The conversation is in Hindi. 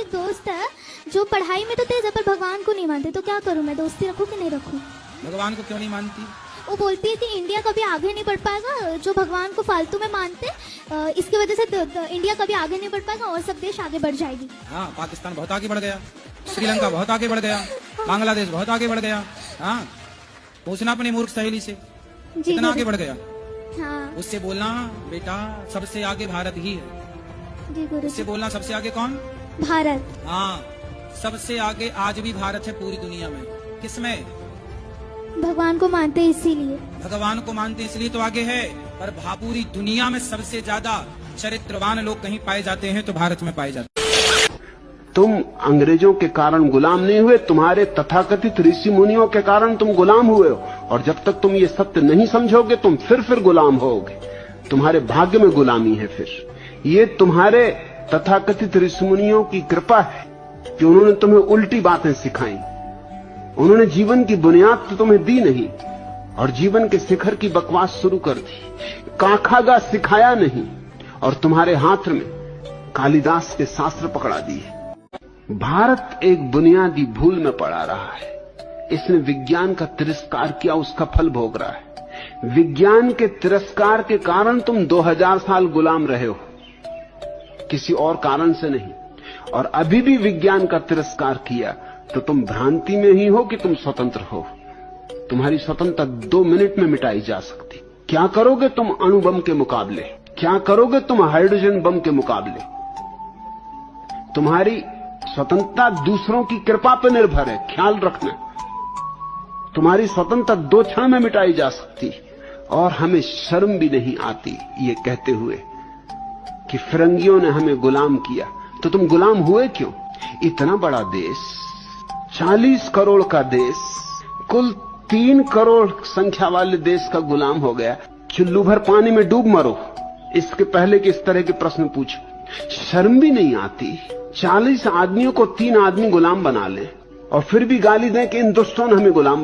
एक दोस्त है जो पढ़ाई में तो तेज है पर भगवान को नहीं मानते, तो क्या करूं मैं, दोस्ती रखूं कि नहीं रखूं? भगवान को क्यों नहीं मानती? वो बोलती है कि इंडिया कभी आगे नहीं बढ़ पाएगा, जो भगवान को फालतू में मानते इसकी वजह से इंडिया कभी आगे नहीं बढ़ पाएगा और सब देश आगे बढ़ जाएगी। हाँ, पाकिस्तान बहुत आगे बढ़ गया, श्रीलंका बहुत आगे बढ़ गया, बांग्लादेश बहुत आगे बढ़ गया। हाँ, पूछना अपनी मूर्ख सहेली से कितना आगे बढ़ गया। हाँ। उससे बोलना बेटा सबसे आगे भारत ही है। जी गुरु। उससे बोलना सबसे आगे कौन? भारत। हाँ, सबसे आगे आज भी भारत है पूरी दुनिया में। किसमें? भगवान को मानते इसीलिए। भगवान को मानते इसलिए तो आगे है, पर पूरी दुनिया में सबसे ज्यादा चरित्रवान लोग कहीं पाए जाते हैं तो भारत में पाए जाते हैं। तुम अंग्रेजों के कारण गुलाम नहीं हुए, तुम्हारे तथाकथित ऋषि मुनियों के कारण तुम गुलाम हुए हो। और जब तक तुम ये सत्य नहीं समझोगे तुम फिर गुलाम होगे। तुम्हारे भाग्य में गुलामी है। फिर ये तुम्हारे तथाकथित ऋषि मुनियों की कृपा है कि उन्होंने तुम्हें उल्टी बातें सिखाई। उन्होंने जीवन की बुनियाद तो तुम्हें दी नहीं और जीवन के शिखर की बकवास शुरू कर दी। काखागा सिखाया नहीं और तुम्हारे हाथ में कालिदास के शास्त्र पकड़ा दिए। भारत एक बुनियादी भूल में पड़ा रहा है। इसने विज्ञान का तिरस्कार किया, उसका फल भोग रहा है। विज्ञान के तिरस्कार के कारण तुम 2000 साल गुलाम रहे हो, किसी और कारण से नहीं। और अभी भी विज्ञान का तिरस्कार किया तो तुम भ्रांति में ही हो कि तुम स्वतंत्र हो। तुम्हारी स्वतंत्रता 2 मिनट में मिटाई जा सकती। क्या करोगे तुम अणुबम के मुकाबले? क्या करोगे तुम हाइड्रोजन बम के मुकाबले? तुम्हारी स्वतंत्रता दूसरों की कृपा पर निर्भर है, ख्याल रखना। तुम्हारी स्वतंत्रता 2 क्षण में मिटाई जा सकती। और हमें शर्म भी नहीं आती ये कहते हुए कि फिरंगियों ने हमें गुलाम किया। तो तुम गुलाम हुए क्यों? इतना बड़ा देश, 40 करोड़ का देश, कुल 3 करोड़ संख्या वाले देश का गुलाम हो गया। चुल्लू भर पानी में डूब मरो, इसके पहले कि इस तरह के प्रश्न पूछो। शर्म भी नहीं आती? 40 आदमियों को 3 आदमी गुलाम बना ले और फिर भी गाली दें कि इन दुष्टों ने हमें गुलाम